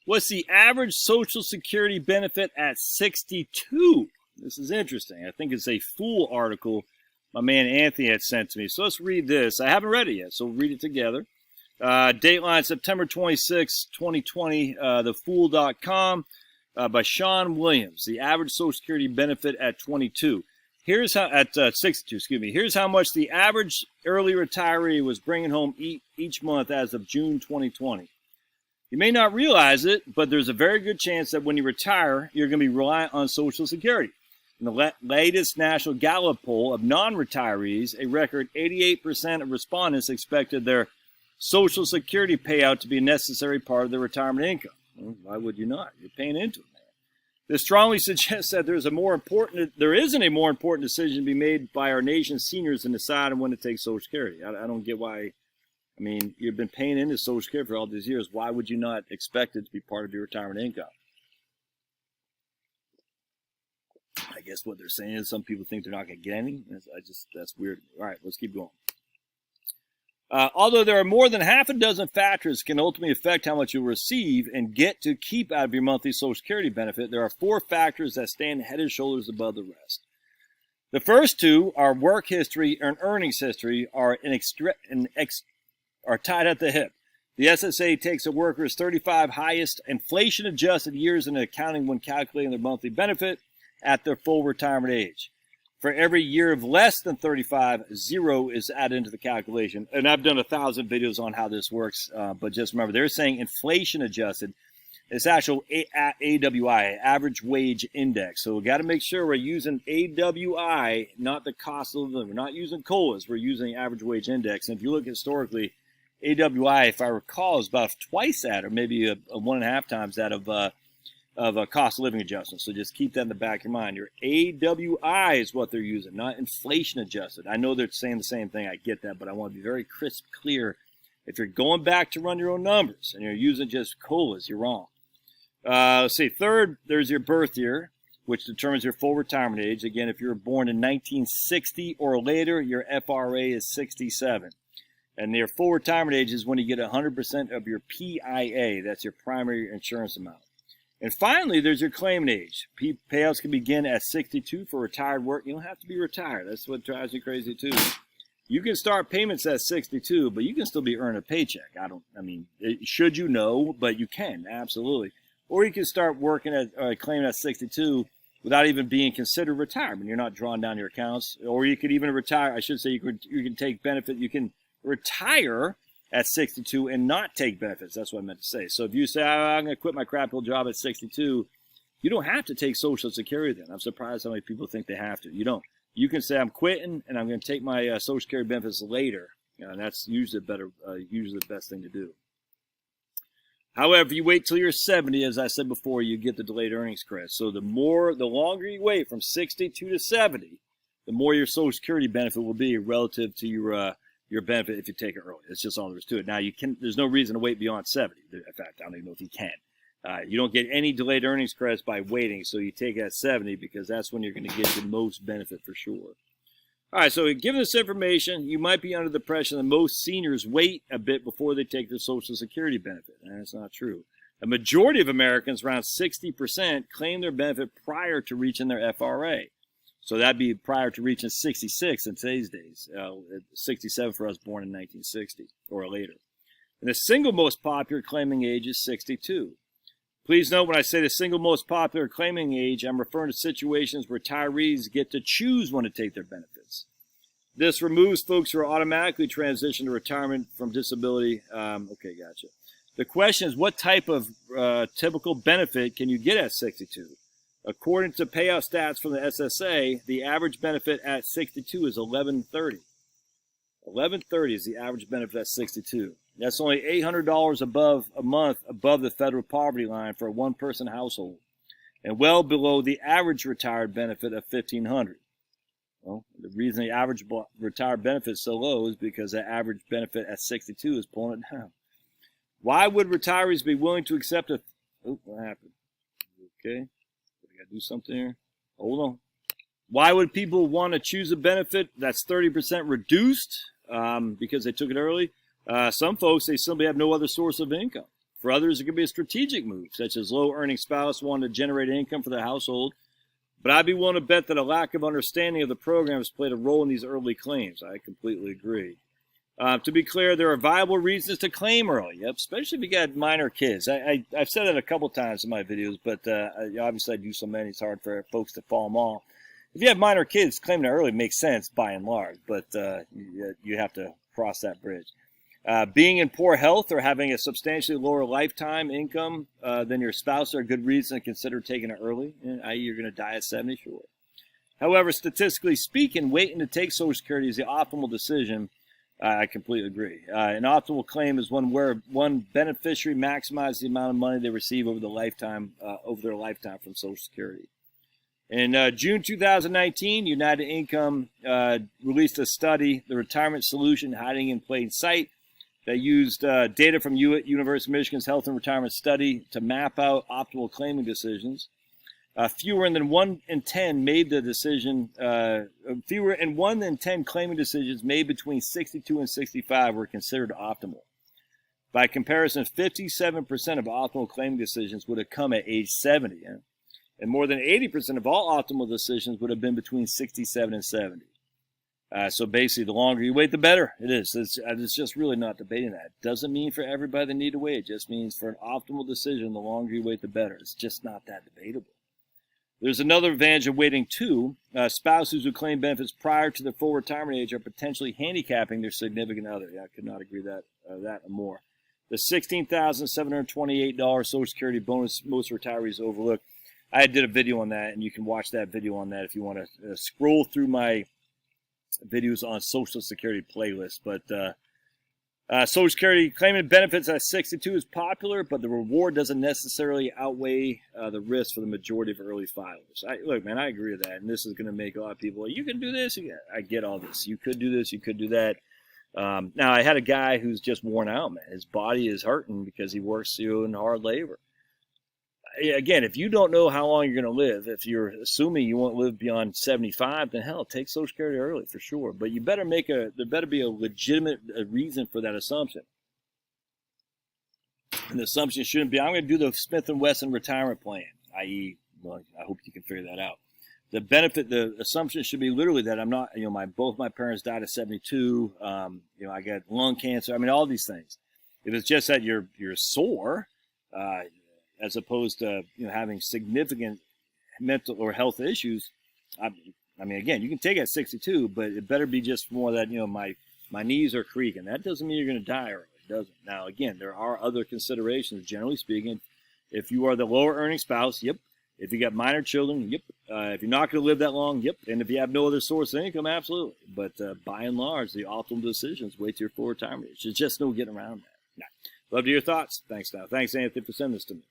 What's the average Social Security benefit at 62? This is interesting. I think it's a Fool article my man Anthony had sent to me. So let's read this. I haven't read it yet, so we'll read it together. Dateline September 26, 2020, thefool.com by Sean Williams. The average Social Security benefit at 22. Here's how at 62. Excuse me. Here's how much the average early retiree was bringing home each month as of June 2020. You may not realize it, but there's a very good chance that when you retire, you're going to be reliant on Social Security. In the latest National Gallup poll of non-retirees, a record 88% of respondents expected their Social Security payout to be a necessary part of their retirement income. Well, why would you not? You're paying into it, man. This strongly suggests that there isn't a more important decision to be made by our nation's seniors in deciding when to take Social Security. I don't get why. I mean, you've been paying into Social Security for all these years. Why would you not expect it to be part of your retirement income? I guess what they're saying is some people think they're not going to get any. That's weird. All right, let's keep going. Although there are more than half a dozen factors that can ultimately affect how much you'll receive and get to keep out of your monthly Social Security benefit, there are 4 factors that stand head and shoulders above the rest. The first 2 are work history and earnings history are tied at the hip. The SSA takes a worker's 35 highest inflation-adjusted years into accounting when calculating their monthly benefit at their full retirement age. For every year of less than 35, 0 is added into the calculation. And I've done 1,000 videos on how this works, but just remember, they're saying inflation-adjusted. It's actual AWI, average wage index. So we've got to make sure we're using AWI, not the cost of living. We're not using COLAs. We're using average wage index. And if you look historically, AWI, if I recall, is about twice that, or maybe a 1.5 times that of a cost of living adjustment. So just keep that in the back of your mind. Your AWI is what they're using, not inflation adjusted. I know they're saying the same thing. I get that, but I want to be very crisp, clear. If you're going back to run your own numbers and you're using just COLAs, you're wrong. Let's see. Third, there's your birth year, which determines your full retirement age. Again, if you were born in 1960 or later, your FRA is 67. And your full retirement age is when you get 100% of your PIA. That's your primary insurance amount. And finally, there's your claiming age. Payouts can begin at 62 for retired work. You don't have to be retired. That's what drives me crazy, too. You can start payments at 62, but you can still be earning a paycheck. Should you know, but you can, absolutely. Or you can start working at claiming at 62 without even being considered retirement. You're not drawing down your accounts. Or you could even retire. I should say you can take benefit. You can retire at 62 and not take benefits. That's what I meant to say. So if you say, I'm going to quit my crap old job at 62, you don't have to take Social Security then. I'm surprised how many people think they have to. You don't. You can say, I'm quitting and I'm going to take my Social Security benefits later. And that's usually the best thing to do. However, if you wait till you're 70, as I said before, you get the delayed earnings credit. So the longer you wait from 62 to 70, the more your Social Security benefit will be relative to your benefit if you take it early. It's just all there is to it. Now, there's no reason to wait beyond 70. In fact, I don't even know if you can. You don't get any delayed earnings credits by waiting, so you take it at 70 because that's when you're going to get the most benefit for sure. All right, so given this information, you might be under the impression that most seniors wait a bit before they take their Social Security benefit. And that's not true. A majority of Americans, around 60%, claim their benefit prior to reaching their FRA. So that'd be prior to reaching 66 in today's days. 67 for us born in 1960 or later. And the single most popular claiming age is 62. Please note when I say the single most popular claiming age, I'm referring to situations where retirees get to choose when to take their benefits. This removes folks who are automatically transitioned to retirement from disability. Okay, gotcha. The question is, what type of typical benefit can you get at 62? According to payout stats from the SSA, the average benefit at 62 is $1130. $1130 is the average benefit at 62. That's only $800 a month above the federal poverty line for a one-person household, and well below the average retired benefit of $1,500. Well, the reason the average retired benefit is so low is because the average benefit at 62 is pulling it down. Why would retirees be willing to accept a... Oh, what happened? Okay. I got to do something here. Hold on. Why would people want to choose a benefit that's 30% reduced because they took it early? Some folks, they simply have no other source of income. For others, it could be a strategic move, such as low-earning spouse wanting to generate income for the household. But I'd be willing to bet that a lack of understanding of the program has played a role in these early claims. I completely agree. To be clear, there are viable reasons to claim early, yep, especially if you got minor kids. I've said it a couple times in my videos, but obviously I do so many, it's hard for folks to follow them all. If you have minor kids, claiming it early makes sense by and large, but you have to cross that bridge. Being in poor health or having a substantially lower lifetime income than your spouse are a good reason to consider taking it early, i.e. you're going to die at 70, sure. However, statistically speaking, waiting to take Social Security is the optimal decision. I completely agree. An optimal claim is one where one beneficiary maximizes the amount of money they receive over their lifetime from Social Security. In June 2019, United Income released a study, The Retirement Solution Hiding in Plain Sight, that used data from University of Michigan's Health and Retirement Study to map out optimal claiming decisions. Fewer than 1 in 10 made the decision. Fewer than 1 in 10 claiming decisions made between 62 and 65 were considered optimal. By comparison, 57% of optimal claiming decisions would have come at age 70, and more than 80% of all optimal decisions would have been between 67 and 70. So basically, the longer you wait, the better it is. It's just really not debating that. It doesn't mean for everybody they need to wait. It just means for an optimal decision, the longer you wait, the better. It's just not that debatable. There's another advantage of waiting too. Spouses who claim benefits prior to their full retirement age are potentially handicapping their significant other. Yeah, I could not agree that more. The $16,728 Social Security bonus most retirees overlook. I did a video on that, and you can watch that video on that if you want to scroll through my videos on Social Security playlist. But Social Security claiming benefits at 62 is popular, but the reward doesn't necessarily outweigh the risk for the majority of early filers. Look, man, I agree with that, and this is going to make a lot of people, you can do this. I get all this. You could do this. You could do that. Now, I had a guy who's just worn out, man. His body is hurting because he works in hard labor. Again, if you don't know how long you're going to live, if you're assuming you won't live beyond 75, then hell, take Social Security early for sure. But you better there better be a legitimate reason for that assumption. And the assumption shouldn't be, I'm going to do the Smith & Wesson retirement plan, i.e., well, I hope you can figure that out. The assumption should be literally that I'm not, both my parents died at 72, I got lung cancer, all these things. If it's just that you're sore, as opposed to having significant mental or health issues, again, you can take it at 62, but it better be just more that my knees are creaking. That doesn't mean you're going to die early. It doesn't. Now, again, there are other considerations. Generally speaking, if you are the lower earning spouse, yep. If you got minor children, yep. If you're not going to live that long, yep. And if you have no other source of income, absolutely. But by and large, the optimal decision is wait till your full retirement age. There's just no getting around that. Nah. Love to hear your thoughts. Thanks, Anthony, for sending this to me.